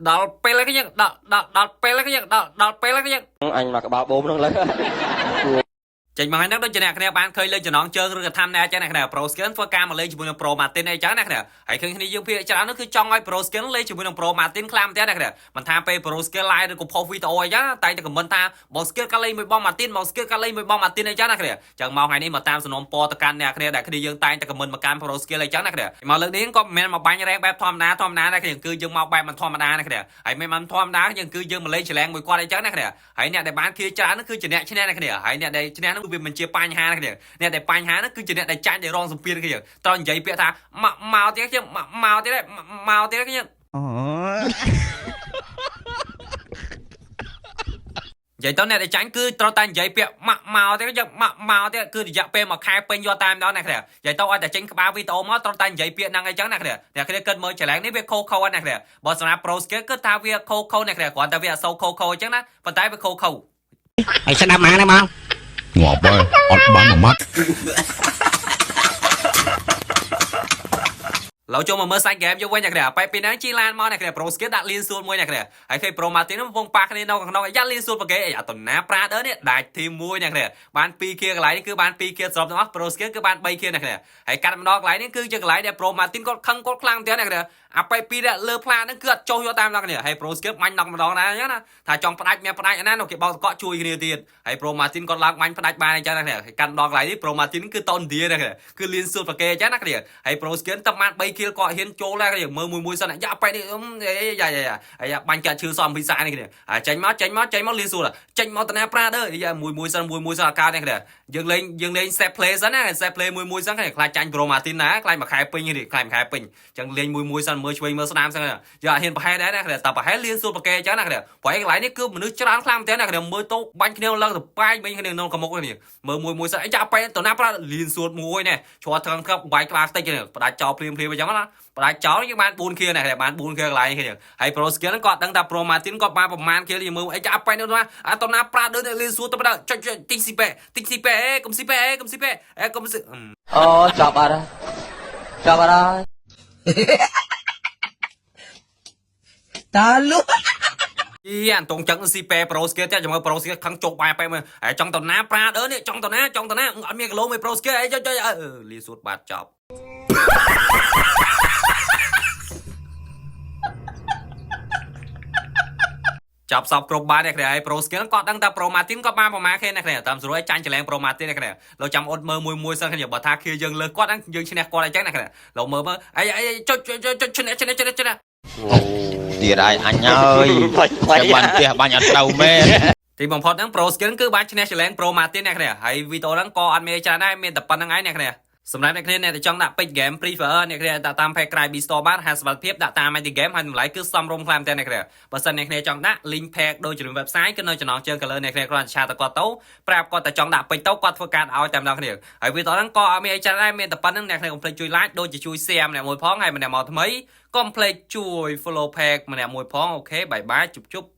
ដល់ពេលហ្នឹងយើងដល់ពេលហ្នឹងយើងដល់ពេលហ្នឹងយើងអញមកក្បាលបូមហ្នឹងលើចេញមកហ្នឹងដូចជាអ្នកគ្នាបានឃើញលេងចំណងជើងឬក៏ថាំណែអញ្ចឹងអ្នកគ្នា Pro Skin ធ្វើការមកលេងជាមួយនឹង Pro Martin អីចឹងអ្នកគ្នាហើយឃើញគ្នាយើងភាគច្រើននោះគឺចង់ឲ្យ Pro Skin លេងជាមួយនឹង Pro Martin ខ្លាំងមែនទេអ្នកគ្នាមិនថាពេល Pro Skin live ឬក៏ post video អីចឹងតែតែ comment ថាបង Skill កាលេងមួយបង Martin បង Skill កាលេងមួយបង Martin អីចឹងអ្នកគ្នាចឹងមកថ្ងៃនេះមកតាមសំណុំពរទៅកាន់អ្នកគ្នាដែលគ្នាយើងតែងតែ comment មកកាន់ Pro Skill អីចឹងអ្នកគ្នាមកលើកនេះក៏មិនមែនមកបាញ់រ៉េបែបធម្មតាអ្នកគ្នាគឺយើងមកបែបមិនធម្មតាអ្នកគ្នាហើយមិនធម្មតាយើងគឺយើងមកលេងច្រឡែងមួយគាត់អីចឹងអ្នកគ្នាហើយអ្នកដែលបានគៀច្រើននោះគឺជាអ្នកឈ្នះអ្នកគ្នាហើយអ្នកដែលឈ្នះនោះវាមិនជាបញ្ហាអ្នកដែលបញ្ហានោះគឺជាអ្នកដែលចាញ់ដែលរងសម្ពាធគ្នាត្រូវនិយាយពាក្យថាមកទៀតខ្ញុំមកទៀតខ្ញុំអូនិយាយទៅអ្នកដែលចាញ់គឺត្រូវតែនិយាយពាក្យមកទៀតយើងមកទៀតគឺរយៈពេលមួយខែពេញយកតាមដល់អ្នកគ្នានិយាយទៅឲ្យតែចេញក្បាលវីដេអូមកត្រូវតែនិយាយពាក្យហ្នឹងអីចឹងអ្នកគ្នាគិតមើលច្រឡែងនេះវាខូអ្នកគ្នាបើសម្រាប់ Pro Skill គឺថាវាខូអ្នកគ្នាគ្រាន់តែវាអសូវខូអញ្ចឹងណាប៉ុន្តែវាខូហើយស្ដាប់មកណាមកងាប់ហើយអត់បានមួយម៉ាត់เราចូលមកមើលសាច់ហ្គេមយកវិញអ្នកគ្នាពេលពីហ្នឹងជីឡានមកអ្នកគ្នា Pro Skill ដាក់លៀនសួនមួយអ្នកគ្នាហើយឃើញ Pro Martin ហ្នឹងវងប៉ាគ្នានៅក្នុងយ៉ាលៀនសួនប្រកេអាតណាប្រាដនេះដាច់ធីមមួយអ្នកគ្នាបាន2 kill កន្លែងនេះគឺបាន2 kill សរុបទាំងអស់ Pro Skill គឺបាន3 kill អ្នកគ្នាហើយកាត់ម្ដងកន្លែងនេះគឺជាកន្លែងដែល Pro Martin គាត់ខឹងគាត់ខ្លាំងទៀតអ្នកគ្នាអាពេលពីរលើផ្លាហ្នឹងគឺអត់ចុះយកតាមអ្នកគ្នាហើយ Pro Skill បាញ់ដល់ម្ដងណាអញ្ចឹងណាថាចង់ផ្ដាច់មានផ្ដាច់អាណានោះគេបោកតកជួយគ្នាទៀតហើយ Pro Martin គាត់ឡើងបាញ់ផ្ដាច់បានអញ្ចឹងណាគ្នាហើយកាត់ម្ដងកន្លែងនេះ Pro Martin គឺតនឌីអ្នកគ្នាគឺលៀនសួនប្រកេអញ្ចឹងណាគ្នាហើយ Pro Skill តែបាន3 kill គាត់ហ៊ានចូលដែរគ្នាមើលមួយសិនយ៉ាបែនេះយ៉ាបាញ់កាត់ឈឺសំពិសានេះគ្នាហើយចេញមកលៀនសួនចេញមកតាណាប្រាដយ៉ាមួយសិនអាកានេះគ្នាយើងលេង set play សិនណា set play មួយសិនគ្នាខ្លាចចាញ់ Pro Martin ណាខ្លាចមួយខែពេញនេះខ្លាចមួយខែពេញអញ្ចឹងលេងមួយសិនមើលឆ្វេងមើលស្ដាមសិនយ៉ាហ៊ានប្រហែលដែរណាគ្នាតែប្រហែលលៀនសួនប្រកេអញ្ចឹងណាគ្នាព្រោះឯកន្លែងនេះគឺមនុស្សច្រើនខ្លាំងមែនទេណាគ្នាមើលទៅបាញ់គ្នាឡើងទៅប៉ាយមិញគ្នានៅកមុខគ្នាមើលមួយសិនយ៉ាបែតាណាប្រាលៀនសួនមួយណែឈរត្រង់បាយក្បាលខ្ទេចគ្នាផ្ដាច់ចោលភ្លាមអញ្ចឹងណាផ្ដាច់ចោលយើងបាន4 kill ដែរបាន4 kill កន្លែងគ្នាហើយ Pro Skill ហ្នឹងគាត់ដឹងថា Pro Martin គាត់បានប្រមាណ kill យើងមើលអីយ៉ាបែនោះណាអាតណាប្រាដូចលៀនសួនទៅចុចទិញស៊ីប៉េកុំស៊ីប៉េអូចប់អត់តាលុអានតងចឹងស៊ីប៉េ Pro Skill តែចាំមើល Pro Skill ខឹងជោគបាយប៉ែមើលហើយចង់តណាប្រានេះចង់តណាអត់មានគីឡូមួយ Pro Skill អីចុចលីសួតបាត់ចប់ចាប់សពគ្រប់បានអ្នកគ្នាហើយ Pro Skill គាត់ដឹងថា Pro Martin គាត់បានប្រមាណគេអ្នកគ្នាតាមស្រួលឲ្យចាញ់ច្រឡែង Pro Martin អ្នកគ្នាលោកចាំអត់មើលមួយសិនគ្នាបើថាគេយើងលើគាត់ហ្នឹងយើងឈ្នះគាត់អីចឹងអ្នកគ្នាលោកមើលអីចុចឈ្នះទៀតហើយអញហើយចាំបានផ្ទះបាញ់អត់ទៅមែនទីបំផុតហ្នឹង Pro Skill គឺបានឈ្នះច្រឡែង Pro Martin អ្នកគ្នាហើយវីដេអូហ្នឹងក៏អត់មានច្រើនដែរមានតែប៉ុណ្្នឹងឯងអ្នកគ្នាសម្រាប់អ្នកគ្នាអ្នកដែលចង់ដាក់ពេជ្រ game free fire អ្នកគ្នាដាក់តាម page Crybe Store បានហាក់សុវត្ថិភាពដាក់តាម Mighty Game ហើយតម្លៃគឺសមរម្យខ្លាំងតែអ្នកគ្នាបើសិនអ្នកគ្នាចង់ដាក់ link page ដូចជា website គឺនៅចំណងជើង color អ្នកគ្នាគ្រាន់តែឆាតគាត់ទៅប្រាប់គាត់តែចង់ដាក់ពេជ្រទៅគាត់ធ្វើការឲ្យតែម្ដងគ្នាហើយវីដេអូហ្នឹងក៏អត់មានអីច្រើនដែរមានតែប៉ុណ្្នឹងអ្នកគ្នាកុំភ្លេចជួយ like ដូចជាជួយ share ម្នាក់មួយផងហើយម្នាក់មកថ្មីកុំភ្លេចជួយ follow page ម្នាក់មួយផងអូខេបាយបាយជប់